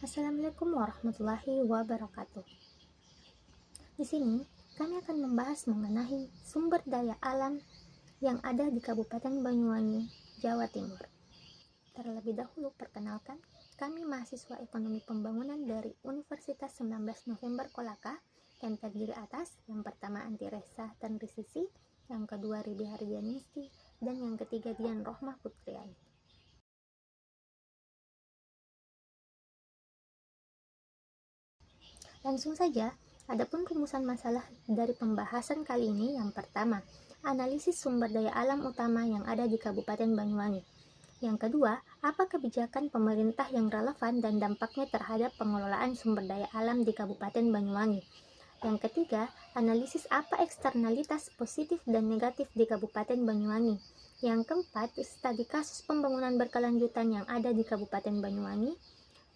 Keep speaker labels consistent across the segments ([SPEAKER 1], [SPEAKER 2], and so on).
[SPEAKER 1] Assalamualaikum warahmatullahi wabarakatuh. Di sini kami akan membahas mengenai sumber daya alam yang ada di Kabupaten Banyuwangi, Jawa Timur. Terlebih dahulu perkenalkan, kami mahasiswa Ekonomi Pembangunan dari Universitas 19 November Kolaka yang terdiri atas yang pertama Anti Resa Tanrisisi, yang kedua Ribi Harjanisti, dan yang ketiga Dian Rohmah Putriani. Langsung saja, adapun rumusan masalah dari pembahasan kali ini yang pertama, analisis sumber daya alam utama yang ada di Kabupaten Banyuwangi. Yang kedua, apa kebijakan pemerintah yang relevan dan dampaknya terhadap pengelolaan sumber daya alam di Kabupaten Banyuwangi. Yang ketiga, analisis apa eksternalitas positif dan negatif di Kabupaten Banyuwangi. Yang keempat, studi kasus pembangunan berkelanjutan yang ada di Kabupaten Banyuwangi.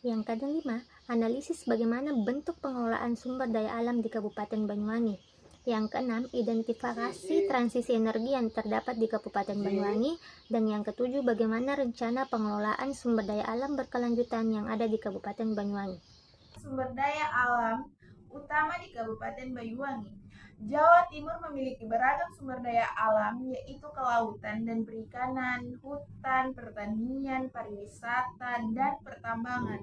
[SPEAKER 1] Yang kelima, analisis bagaimana bentuk pengelolaan sumber daya alam di Kabupaten Banyuwangi. Yang keenam, identifikasi transisi energi yang terdapat di Kabupaten Banyuwangi. Dan yang ketujuh, bagaimana rencana pengelolaan sumber daya alam berkelanjutan yang ada di Kabupaten Banyuwangi.
[SPEAKER 2] Sumber daya alam utama di Kabupaten Banyuwangi. Jawa Timur memiliki beragam sumber daya alam, yaitu kelautan dan perikanan, hutan, pertanian, pariwisata, dan pertambangan.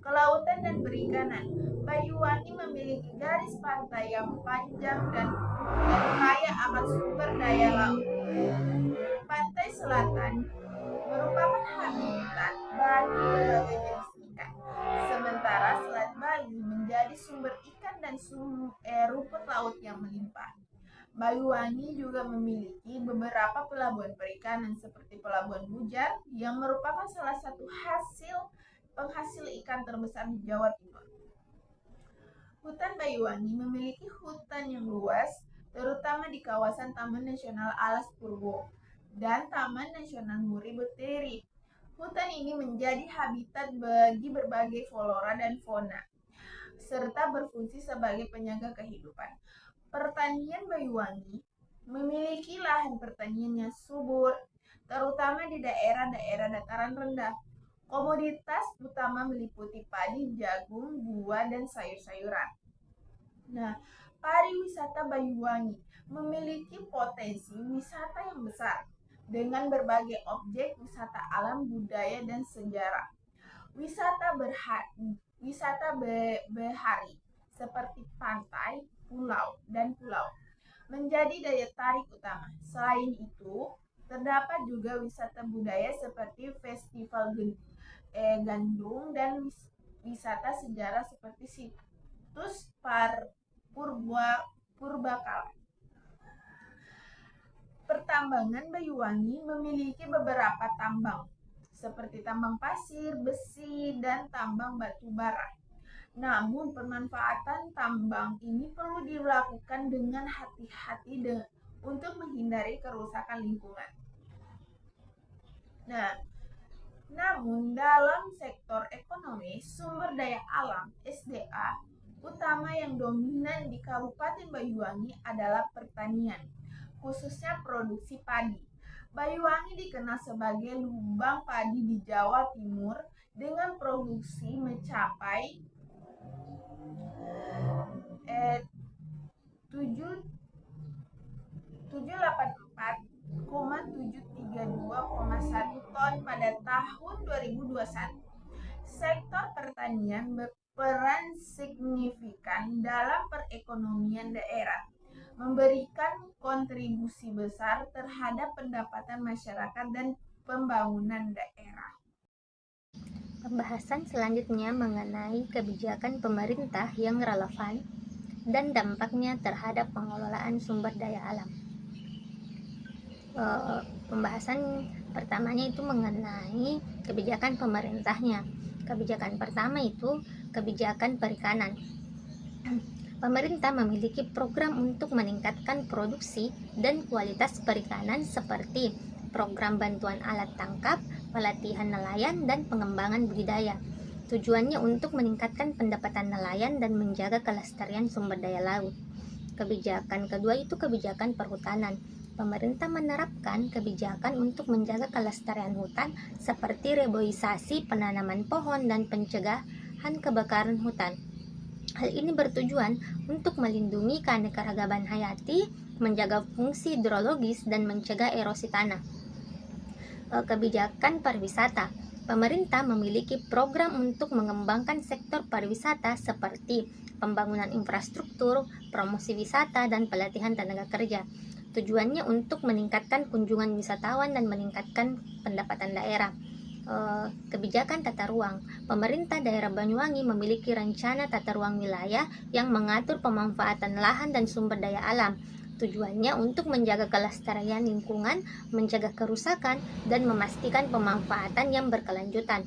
[SPEAKER 2] Kelautan dan perikanan. Banyuwangi memiliki garis pantai yang panjang dan kaya akan sumber daya laut. Pantai selatan merupakan habitat bagi berbagai jenis ikan. Sementara Selat Bali menjadi sumber ikan dan rumput laut yang melimpah. Banyuwangi juga memiliki beberapa pelabuhan perikanan seperti Pelabuhan Bujar yang merupakan salah satu penghasil ikan terbesar di Jawa Timur. Hutan Banyuwangi memiliki hutan yang luas, terutama di kawasan Taman Nasional Alas Purwo dan Taman Nasional Muri Betiri. Hutan ini menjadi habitat bagi berbagai flora dan fauna, serta berfungsi sebagai penjaga kehidupan. Pertanian Banyuwangi memiliki lahan pertanian yang subur, terutama di daerah-daerah dataran rendah. Komoditas utama meliputi padi, jagung, buah, dan sayur-sayuran. Nah, pariwisata Banyuwangi memiliki potensi wisata yang besar dengan berbagai objek wisata alam, budaya, dan sejarah. Wisata bahari seperti pantai, pulau menjadi daya tarik utama. Selain itu, terdapat juga wisata budaya seperti festival gandrung dan wisata sejarah seperti situs Purbakala. Pertambangan Banyuwangi memiliki beberapa tambang seperti tambang pasir, besi, dan tambang batu bara. Namun pemanfaatan tambang ini perlu dilakukan dengan hati-hati untuk menghindari kerusakan lingkungan. Namun dalam sektor ekonomi, sumber daya alam (SDA) utama yang dominan di Kabupaten Banyuwangi adalah pertanian, khususnya produksi padi. Banyuwangi dikenal sebagai lubang padi di Jawa Timur dengan produksi mencapai 784,732,1 ton pada tahun 2021. Sektor pertanian berperan signifikan dalam perekonomian daerah, memberikan kontribusi besar terhadap pendapatan masyarakat dan pembangunan daerah.
[SPEAKER 1] Pembahasan selanjutnya mengenai kebijakan pemerintah yang relevan dan dampaknya terhadap pengelolaan sumber daya alam. Pembahasan pertamanya itu mengenai kebijakan pemerintahnya. Kebijakan pertama itu kebijakan perikanan. Pemerintah memiliki program untuk meningkatkan produksi dan kualitas perikanan seperti program bantuan alat tangkap, pelatihan nelayan, dan pengembangan budidaya. Tujuannya untuk meningkatkan pendapatan nelayan dan menjaga kelestarian sumber daya laut. Kebijakan kedua itu kebijakan perhutanan. Pemerintah menerapkan kebijakan untuk menjaga kelestarian hutan seperti reboisasi, penanaman pohon, dan pencegahan kebakaran hutan. Hal ini bertujuan untuk melindungi keanekaragaman hayati, menjaga fungsi hidrologis, dan mencegah erosi tanah. Kebijakan pariwisata. Pemerintah memiliki program untuk mengembangkan sektor pariwisata seperti pembangunan infrastruktur, promosi wisata, dan pelatihan tenaga kerja. Tujuannya untuk meningkatkan kunjungan wisatawan dan meningkatkan pendapatan daerah. Kebijakan tata ruang. Pemerintah daerah Banyuwangi memiliki rencana tata ruang wilayah yang mengatur pemanfaatan lahan dan sumber daya alam. Tujuannya untuk menjaga kelestarian lingkungan, mencegah kerusakan, dan memastikan pemanfaatan yang berkelanjutan.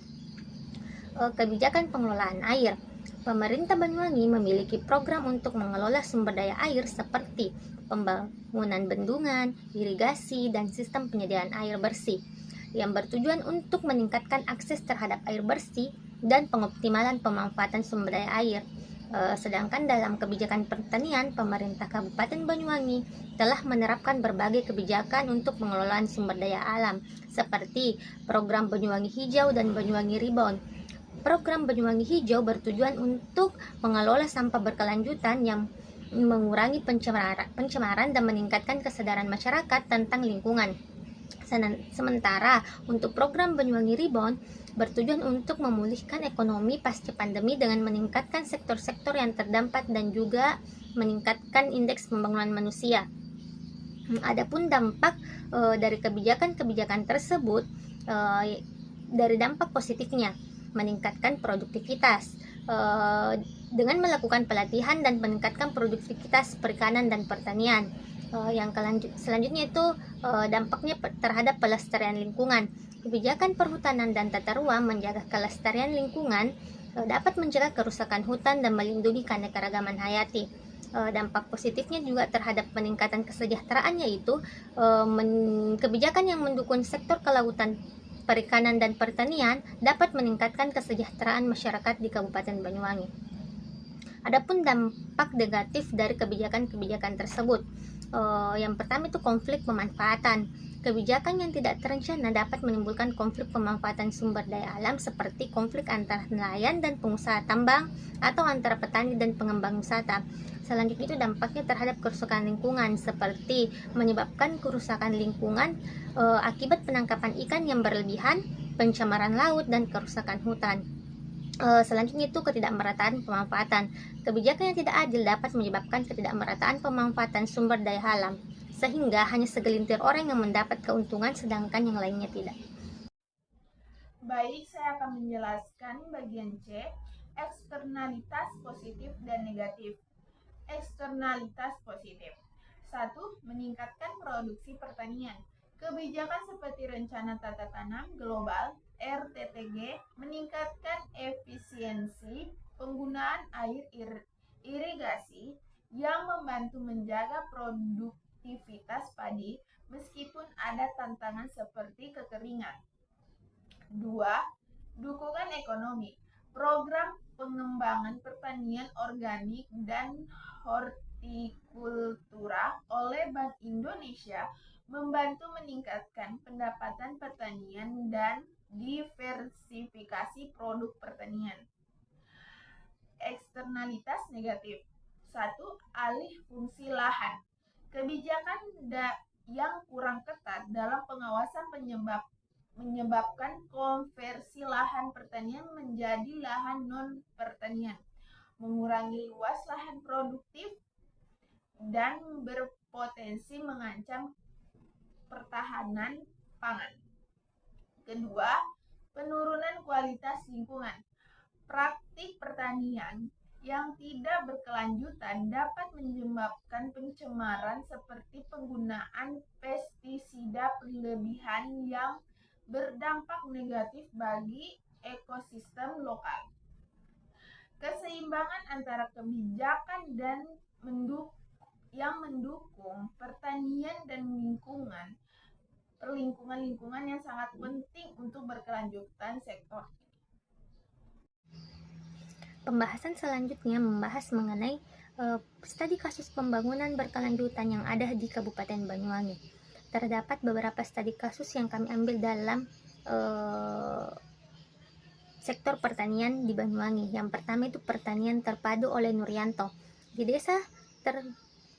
[SPEAKER 1] Kebijakan pengelolaan air. Pemerintah Banyuwangi memiliki program untuk mengelola sumber daya air seperti pembangunan bendungan, irigasi, dan sistem penyediaan air bersih yang bertujuan untuk meningkatkan akses terhadap air bersih dan pengoptimalan pemanfaatan sumber daya air. Sedangkan dalam kebijakan pertanian, pemerintah Kabupaten Banyuwangi telah menerapkan berbagai kebijakan untuk pengelolaan sumber daya alam, seperti program Banyuwangi Hijau dan Banyuwangi Rebound. Program Banyuwangi Hijau bertujuan untuk mengelola sampah berkelanjutan yang mengurangi pencemaran dan meningkatkan kesadaran masyarakat tentang lingkungan. Sementara untuk program Banyuwangi Rebound bertujuan untuk memulihkan ekonomi pasca pandemi dengan meningkatkan sektor-sektor yang terdampak dan juga meningkatkan indeks pembangunan manusia. Adapun dampak dari kebijakan-kebijakan tersebut, dari dampak positifnya, meningkatkan produktivitas dengan melakukan pelatihan dan meningkatkan produktivitas perikanan dan pertanian. Yang selanjutnya itu dampaknya terhadap pelestarian lingkungan. Kebijakan perhutanan dan tata ruang menjaga kelestarian lingkungan dapat mencegah kerusakan hutan dan melindungi keanekaragaman hayati. Dampak positifnya juga terhadap peningkatan kesejahteraan, yaitu kebijakan yang mendukung sektor kelautan, perikanan, dan pertanian dapat meningkatkan kesejahteraan masyarakat di Kabupaten Banyuwangi. Adapun dampak negatif dari kebijakan-kebijakan tersebut, yang pertama itu konflik pemanfaatan. Kebijakan yang tidak terencana dapat menimbulkan konflik pemanfaatan sumber daya alam seperti konflik antara nelayan dan pengusaha tambang atau antara petani dan pengembang wisata. Selanjutnya itu dampaknya terhadap kerusakan lingkungan seperti menyebabkan kerusakan lingkungan akibat penangkapan ikan yang berlebihan, pencemaran laut, dan kerusakan hutan. Selanjutnya itu ketidakmerataan pemanfaatan. Kebijakan yang tidak adil dapat menyebabkan ketidakmerataan pemanfaatan sumber daya alam, sehingga hanya segelintir orang yang mendapat keuntungan sedangkan yang lainnya tidak.
[SPEAKER 2] Baik, saya akan menjelaskan bagian C, eksternalitas positif dan negatif. Eksternalitas positif. 1. Meningkatkan produksi pertanian. Kebijakan seperti Rencana Tata Tanam Global (RTTG) meningkatkan efisiensi penggunaan air irigasi yang membantu menjaga produktivitas padi meskipun ada tantangan seperti kekeringan. 2. Dukungan ekonomi. Program pengembangan pertanian organik dan hortikultura oleh Bank Indonesia membantu meningkatkan pendapatan pertanian dan diversifikasi produk pertanian. Eksternalitas negatif. 1. Alih fungsi lahan. Kebijakan yang kurang ketat dalam pengawasan menyebabkan konversi lahan pertanian menjadi lahan non-pertanian, mengurangi luas lahan produktif, dan berpotensi mengancam pertahanan pangan. Kedua, penurunan kualitas lingkungan. Praktik pertanian yang tidak berkelanjutan dapat menyebabkan pencemaran seperti penggunaan pestisida berlebihan yang berdampak negatif bagi ekosistem lokal. Keseimbangan antara kebijakan dan yang mendukung pertanian dan lingkungan yang sangat penting untuk berkelanjutan sektor.
[SPEAKER 1] Pembahasan selanjutnya membahas mengenai studi kasus pembangunan berkelanjutan yang ada di Kabupaten Banyuwangi. Terdapat beberapa studi kasus yang kami ambil dalam sektor pertanian di Banyuwangi. Yang pertama itu pertanian terpadu oleh Nuryanto. Di desa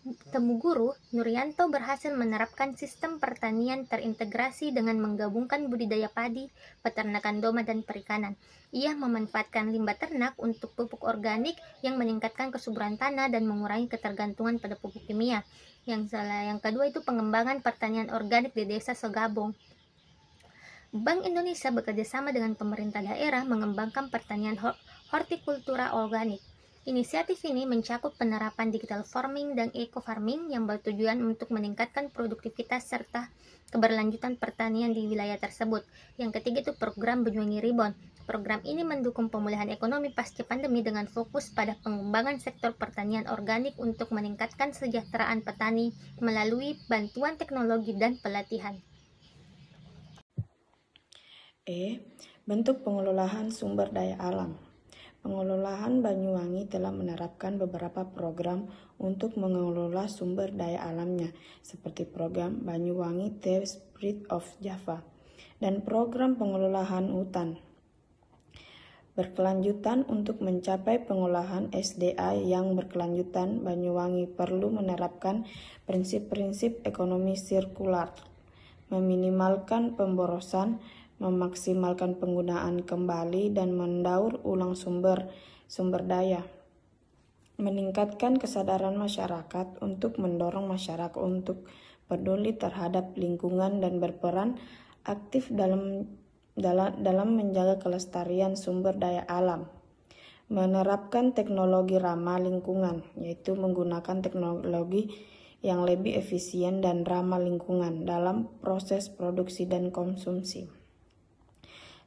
[SPEAKER 1] Temuguru, Nuryanto berhasil menerapkan sistem pertanian terintegrasi dengan menggabungkan budidaya padi, peternakan domba, dan perikanan. Ia memanfaatkan limbah ternak untuk pupuk organik yang meningkatkan kesuburan tanah dan mengurangi ketergantungan pada pupuk kimia. Yang kedua itu pengembangan pertanian organik di desa Segabong. Bank Indonesia bekerjasama dengan pemerintah daerah mengembangkan pertanian hortikultura organik. Inisiatif ini mencakup penerapan digital farming dan eco-farming yang bertujuan untuk meningkatkan produktivitas serta keberlanjutan pertanian di wilayah tersebut. Yang ketiga itu program Banyuwangi Rebound. Program ini mendukung pemulihan ekonomi pasca pandemi dengan fokus pada pengembangan sektor pertanian organik untuk meningkatkan kesejahteraan petani melalui bantuan teknologi dan pelatihan.
[SPEAKER 3] Bentuk pengelolaan sumber daya alam. Pengelolaan Banyuwangi telah menerapkan beberapa program untuk mengelola sumber daya alamnya, seperti program Banyuwangi The Spirit of Java dan program pengelolaan hutan berkelanjutan. Untuk mencapai pengolahan SDA yang berkelanjutan, Banyuwangi perlu menerapkan prinsip-prinsip ekonomi sirkular, meminimalkan pemborosan, memaksimalkan penggunaan kembali dan mendaur ulang sumber daya, meningkatkan kesadaran masyarakat untuk mendorong masyarakat untuk peduli terhadap lingkungan dan berperan aktif dalam menjaga kelestarian sumber daya alam, menerapkan teknologi ramah lingkungan, yaitu menggunakan teknologi yang lebih efisien dan ramah lingkungan dalam proses produksi dan konsumsi.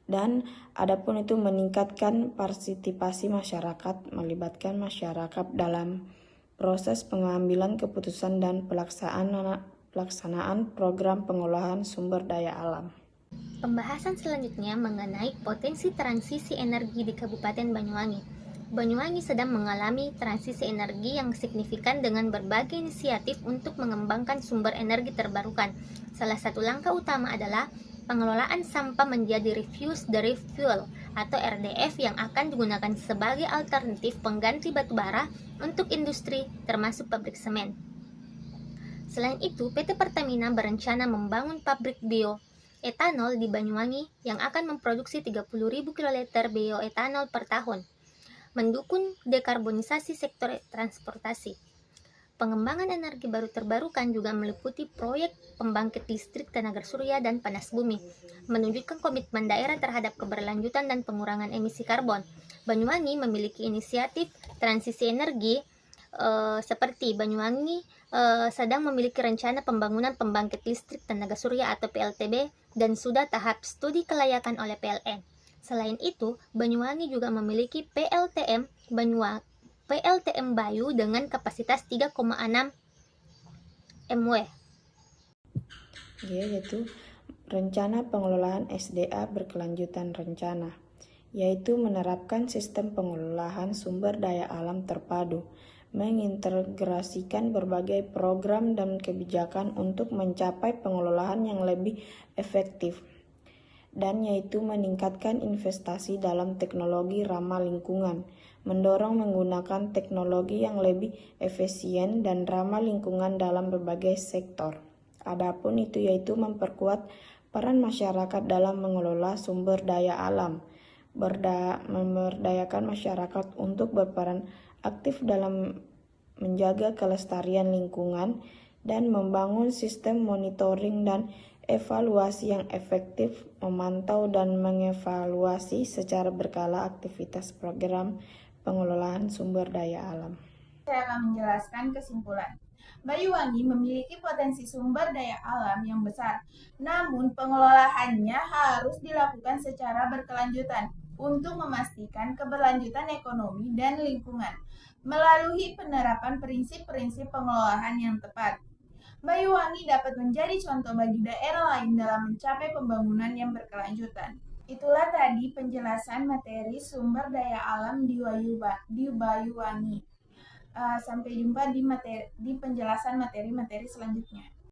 [SPEAKER 3] Dan adapun itu meningkatkan partisipasi masyarakat, melibatkan masyarakat dalam proses pengambilan keputusan dan pelaksanaan program pengolahan sumber daya alam.
[SPEAKER 1] Pembahasan selanjutnya mengenai potensi transisi energi di Kabupaten Banyuwangi. Banyuwangi sedang mengalami transisi energi yang signifikan dengan berbagai inisiatif untuk mengembangkan sumber energi terbarukan. Salah satu langkah utama adalah pengelolaan sampah menjadi refuse derived fuel atau RDF yang akan digunakan sebagai alternatif pengganti batu bara untuk industri termasuk pabrik semen. Selain itu, PT Pertamina berencana membangun pabrik bioetanol di Banyuwangi yang akan memproduksi 30.000 kiloliter bioetanol per tahun, mendukung dekarbonisasi sektor transportasi. Pengembangan energi baru terbarukan juga meliputi proyek pembangkit listrik tenaga surya dan panas bumi, menunjukkan komitmen daerah terhadap keberlanjutan dan pengurangan emisi karbon. Banyuwangi memiliki inisiatif transisi energi seperti Banyuwangi sedang memiliki rencana pembangunan pembangkit listrik tenaga surya atau PLTB dan sudah tahap studi kelayakan oleh PLN. Selain itu, Banyuwangi juga memiliki PLTM Bayu dengan kapasitas 3,6 MW.
[SPEAKER 3] Yaitu rencana pengelolaan SDA berkelanjutan rencana, yaitu menerapkan sistem pengelolaan sumber daya alam terpadu, mengintegrasikan berbagai program dan kebijakan untuk mencapai pengelolaan yang lebih efektif, dan yaitu meningkatkan investasi dalam teknologi ramah lingkungan, mendorong menggunakan teknologi yang lebih efisien dan ramah lingkungan dalam berbagai sektor. Adapun itu yaitu memperkuat peran masyarakat dalam mengelola sumber daya alam, memberdayakan masyarakat untuk berperan aktif dalam menjaga kelestarian lingkungan, dan membangun sistem monitoring dan evaluasi yang efektif, memantau dan mengevaluasi secara berkala aktivitas program pengelolaan sumber daya alam.
[SPEAKER 2] Saya akan menjelaskan kesimpulan. Banyuwangi memiliki potensi sumber daya alam yang besar, namun pengelolaannya harus dilakukan secara berkelanjutan untuk memastikan keberlanjutan ekonomi dan lingkungan melalui penerapan prinsip-prinsip pengelolaan yang tepat. Banyuwangi dapat menjadi contoh bagi daerah lain dalam mencapai pembangunan yang berkelanjutan. Itulah tadi penjelasan materi sumber daya alam di Banyuwangi. Sampai jumpa di penjelasan materi-materi selanjutnya.